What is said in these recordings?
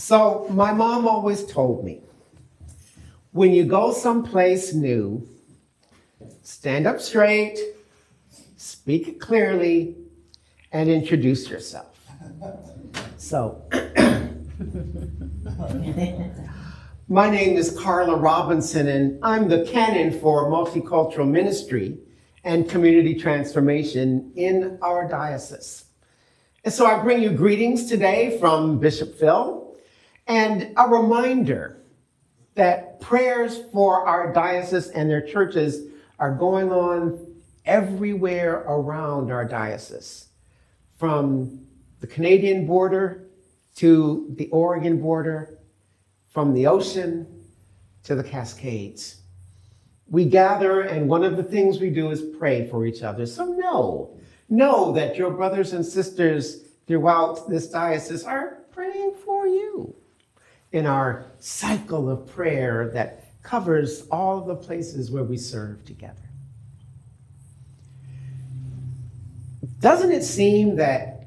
So my mom always told me, when you go someplace new, stand up straight, speak it clearly, and introduce yourself. So, my name is Carla Robinson, and I'm the Canon for Multicultural Ministry and Community Transformation in our diocese. And so I bring you greetings today from Bishop Phil, and a reminder that prayers for our diocese and their churches are going on everywhere around our diocese, from the Canadian border to the Oregon border, from the ocean to the Cascades. We gather, and one of the things we do is pray for each other. So know that your brothers and sisters throughout this diocese are praying for you in our cycle of prayer that covers all the places where we serve together. Doesn't it seem that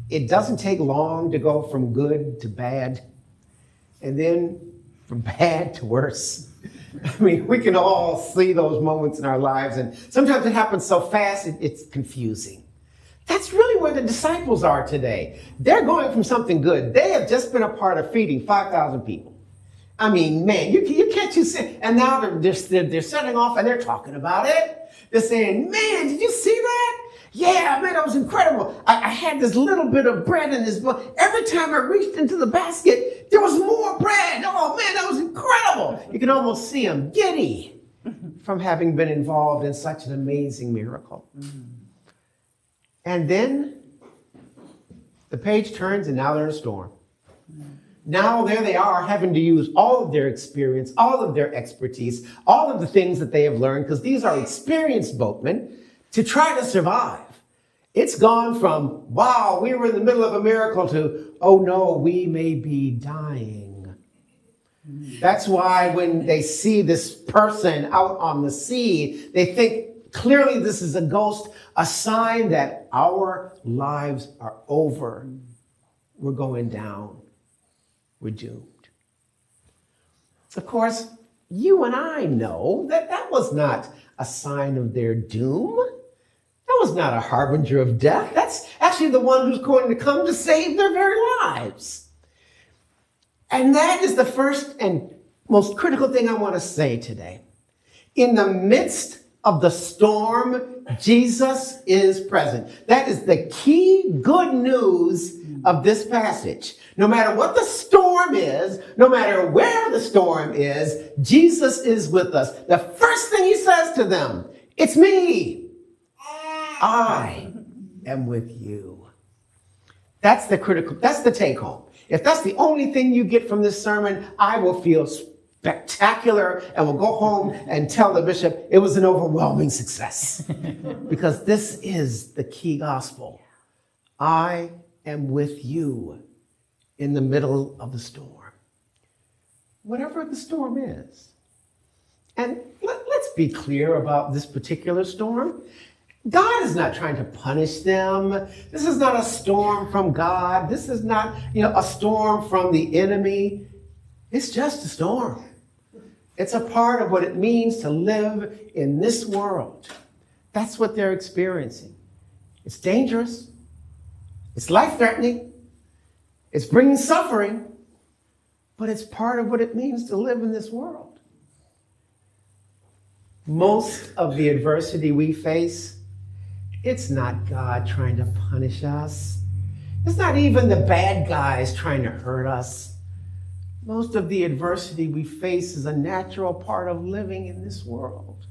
it doesn't take long to go from good to bad, and then from bad to worse? I mean, we can all see those moments in our lives, and sometimes it happens so fast, it's confusing. That's really where the disciples are today. They're going from something good. They have just been a part of feeding 5,000 people. I mean, man, you can't you see? And now they're setting off and they're talking about it. They're saying, man, did you see that? Yeah, man, that was incredible. I had this little bit of bread in this book. Every time I reached into the basket, there was more bread. Oh, man, that was incredible. You can almost see them giddy from having been involved in such an amazing miracle. And then the page turns and now they're in a storm. Now there they are having to use all of their experience, all of their expertise, all of the things that they have learned, because these are experienced boatmen, to try to survive. It's gone from, wow, we were in the middle of a miracle, to, oh no, we may be dying. That's why when they see this person out on the sea, they think clearly this is a ghost, a sign that our lives are over. We're going down. We're doomed. Of course, you and I know that that was not a sign of their doom. That was not a harbinger of death. That's actually the one who's going to come to save their very lives. And that is the first and most critical thing I want to say today. In the midst of the storm, Jesus is present. That is the key good news of this passage. No matter what the storm is, no matter where the storm is, Jesus is with us. The first thing he says to them, it's me. I am with you. That's the take home. If that's the only thing you get from this sermon, I will feel spectacular and will go home and tell the bishop it was an overwhelming success. Because this is the key gospel. I am with you in the middle of the storm. Whatever the storm is. And let's be clear about this particular storm. God is not trying to punish them. This is not a storm from God. This is not, a storm from the enemy. It's just a storm. It's a part of what it means to live in this world. That's what they're experiencing. It's dangerous. It's life-threatening. It's bringing suffering. But it's part of what it means to live in this world. Most of the adversity we face, it's not God trying to punish us. It's not even the bad guys trying to hurt us. Most of the adversity we face is a natural part of living in this world.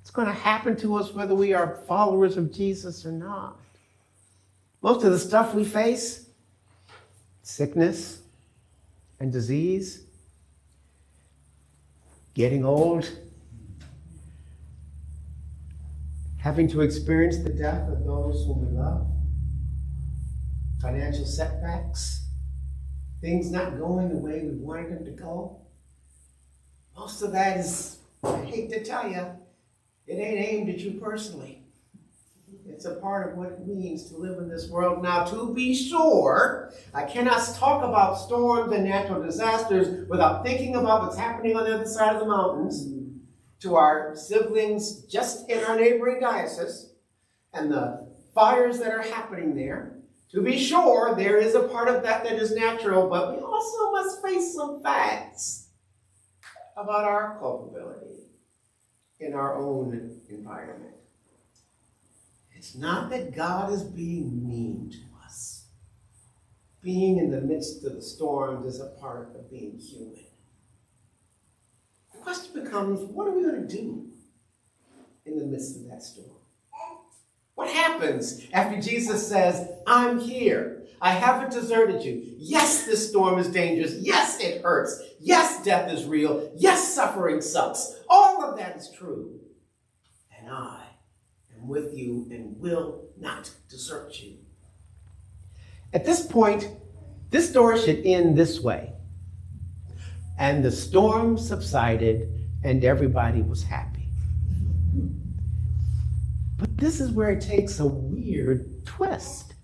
It's going to happen to us whether we are followers of Jesus or not. Most of the stuff we face, sickness and disease, getting old, having to experience the death of those whom we love, financial setbacks, things not going the way we wanted them to go. Most of that is, I hate to tell you, it ain't aimed at you personally. It's a part of what it means to live in this world. Now, to be sure, I cannot talk about storms and natural disasters without thinking about what's happening on the other side of the mountains to our siblings just in our neighboring diocese and the fires that are happening there. To be sure, there is a part of that that is natural, but we also must face some facts about our culpability in our own environment. It's not that God is being mean to us. Being in the midst of the storms is a part of being human. The question becomes, what are we going to do in the midst of that storm? What happens after Jesus says, I'm here. I haven't deserted you. Yes, this storm is dangerous. Yes, it hurts. Yes, death is real. Yes, suffering sucks. All of that is true. And I am with you and will not desert you. At this point, this story should end this way. And the storm subsided and everybody was happy. But this is where it takes a weird twist.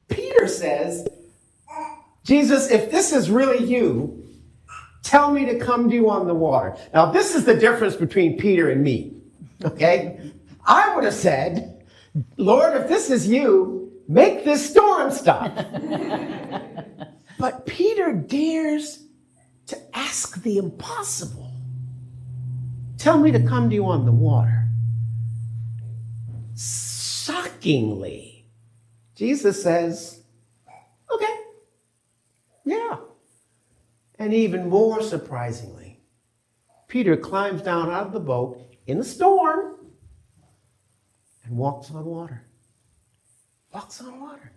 Peter says, Jesus, if this is really you, tell me to come to you on the water. Now, this is the difference between Peter and me, okay? I would have said, Lord, if this is you, make this storm stop. But Peter dares to ask the impossible. Tell me to come to you on the water. Shockingly, Jesus says, okay, yeah. And even more surprisingly, Peter climbs down out of the boat in the storm and walks on water. Walks on water.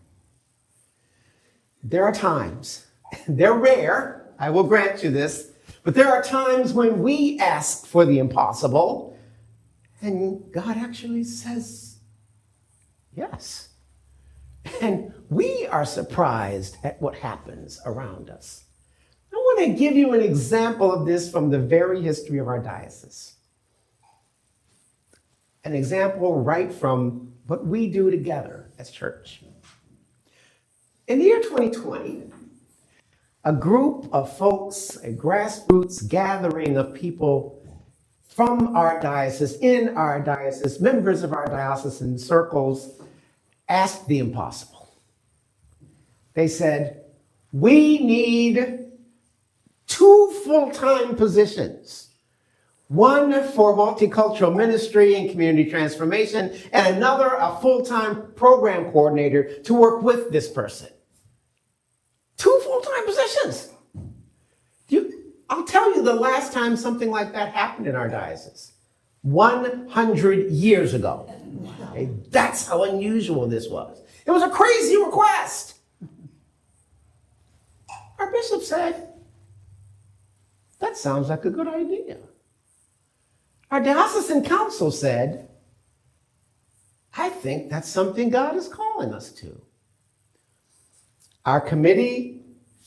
There are times, they're rare, I will grant you this, but there are times when we ask for the impossible and God actually says yes. And we are surprised at what happens around us. I want to give you an example of this from the very history of our diocese. An example right from what we do together as church. In the year 2020, a group of folks, a grassroots gathering of people from our diocese, in our diocese, members of our diocesan circles, asked the impossible. They said, we need 2 full-time positions. One for multicultural ministry and community transformation, and another a full-time program coordinator to work with this person. 2 full-time positions. I'll tell you the last time something like that happened in our diocese. 100 years ago. Okay, that's how unusual this was. It was a crazy request. Our bishop said, that sounds like a good idea. Our diocesan council said, I think that's something God is calling us to. Our committee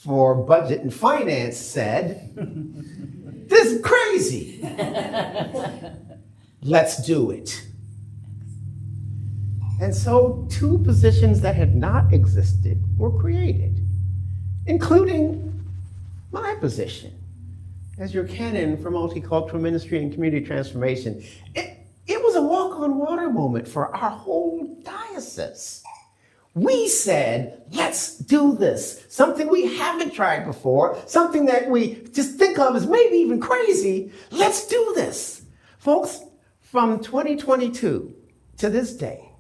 for budget and finance said, this is crazy. Let's do it. And so 2 positions that had not existed were created, including my position as your canon for multicultural ministry and community transformation. It was a walk on water moment for our whole diocese. We said, let's do this. Something we haven't tried before, something that we just think of as maybe even crazy. Let's do this. Folks, from 2022 to this day,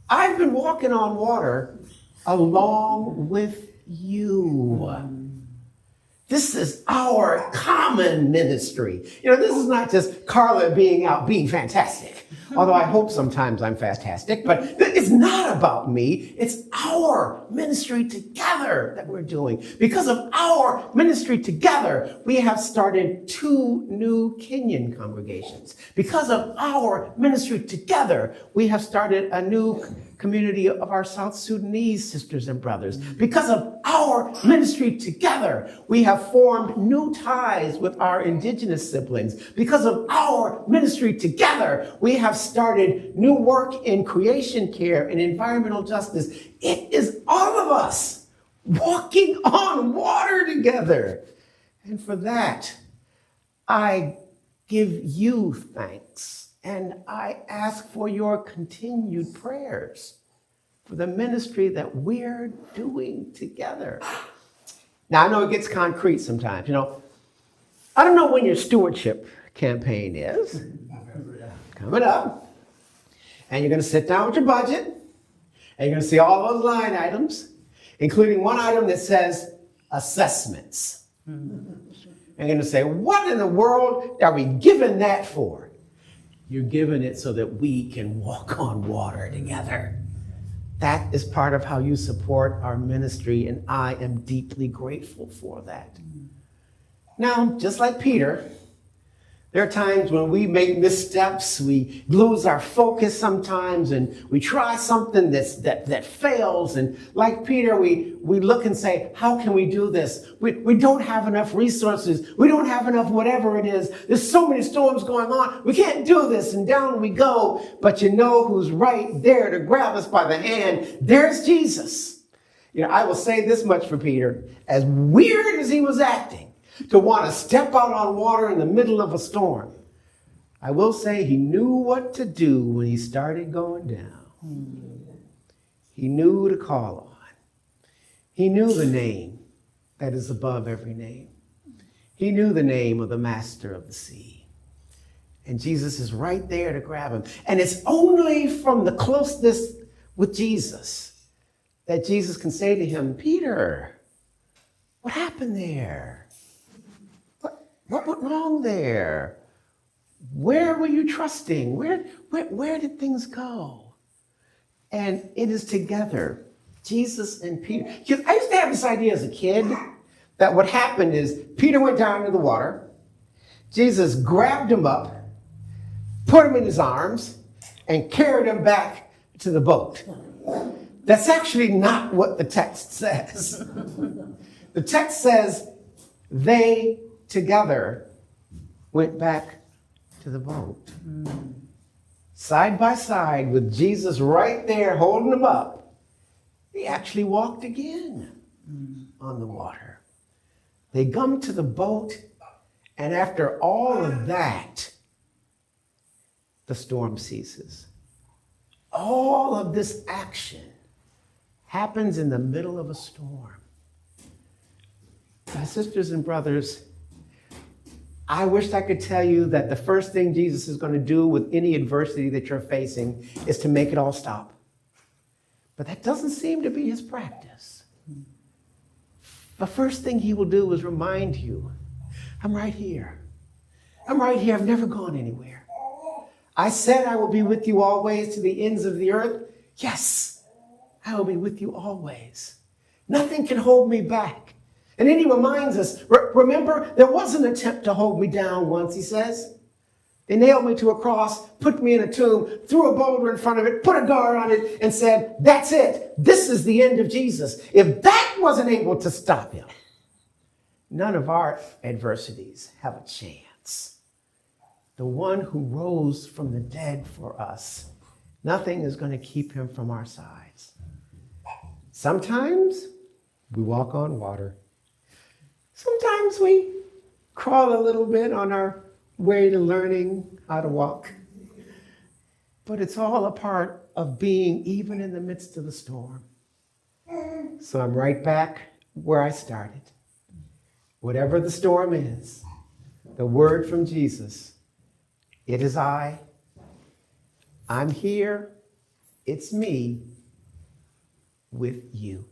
I've been walking on water along with you. This is our common ministry. This is not just Carla being out being fantastic, although I hope sometimes I'm fantastic, but it's not about me. It's our ministry together that we're doing. Because of our ministry together, we have started 2 new Kenyan congregations. Because of our ministry together, we have started a new community of our South Sudanese sisters and brothers. Because of our ministry together, we have formed new ties with our indigenous siblings. Because of our ministry together, we have started new work in creation care and environmental justice. It is all of us walking on water together. And for that, I give you thanks. And I ask for your continued prayers for the ministry that we're doing together. Now, I know it gets concrete sometimes. You know, I don't know when your stewardship campaign is. Coming up. And you're going to sit down with your budget. And you're going to see all those line items, including one item that says assessments. And you're going to say, what in the world are we giving that for? You're giving it so that we can walk on water together. That is part of how you support our ministry, and I am deeply grateful for that. Now, just like Peter, there are times when we make missteps, we lose our focus sometimes, and we try something that fails. And like Peter, we look and say, how can we do this? We don't have enough resources. We don't have enough whatever it is. There's so many storms going on. We can't do this. And down we go. But you know who's right there to grab us by the hand? There's Jesus. You know, I will say this much for Peter. As weird as he was acting, to want to step out on water in the middle of a storm, I will say he knew what to do when he started going down. He knew to call on. He knew the name that is above every name. He knew the name of the master of the sea. And Jesus is right there to grab him. And it's only from the closeness with Jesus that Jesus can say to him, Peter, what happened there? What went wrong there? Where were you trusting? Where did things go? And it is together, Jesus and Peter. Because I used to have this idea as a kid that what happened is Peter went down into the water, Jesus grabbed him up, put him in his arms, and carried him back to the boat. That's actually not what the text says. The text says they together went back to the boat. Side by side with Jesus right there holding him up. They actually walked again on the water. They come to the boat, and after all of that, the storm ceases. All of this action happens in the middle of a storm. My sisters and brothers, I wish I could tell you that the first thing Jesus is going to do with any adversity that you're facing is to make it all stop. But that doesn't seem to be his practice. The first thing he will do is remind you, I'm right here. I'm right here. I've never gone anywhere. I said I will be with you always to the ends of the earth. Yes, I will be with you always. Nothing can hold me back. And then he reminds us, remember, there was an attempt to hold me down once, he says. They nailed me to a cross, put me in a tomb, threw a boulder in front of it, put a guard on it, and said, that's it. This is the end of Jesus. If that wasn't able to stop him, none of our adversities have a chance. The one who rose from the dead for us, nothing is going to keep him from our sides. Sometimes we walk on water. Sometimes we crawl a little bit on our way to learning how to walk. But it's all a part of being even in the midst of the storm. So I'm right back where I started. Whatever the storm is, the word from Jesus, it is I. I'm here. It's me with you.